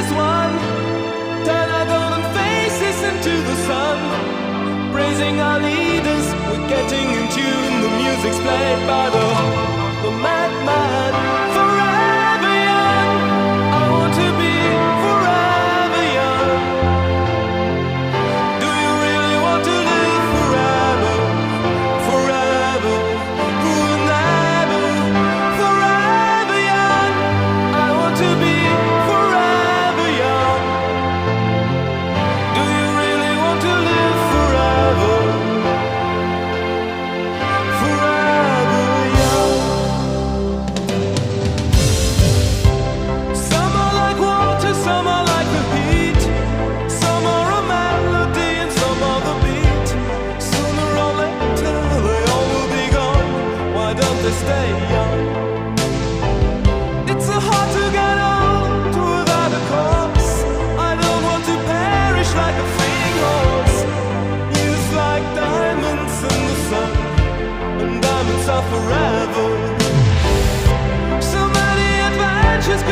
as one. Turn our golden faces into the sun. Praising our leaders, we're getting in tune. The music's played by the madman. Forever young, I want to be forever young. Do you really want to live forever? Forever, forever, forever young. I want to be forever young. Do you really want to live forever? Forever young. Some are like water, some are like the heat. Some are a melody and some are the beat. Sooner or later they all will be gone. Why don't they stay young? It's so hard to get old without a cause. I don't want to perish like a fleeting horse. Youth like diamonds in the sun, and diamonds are forever. So many adventures.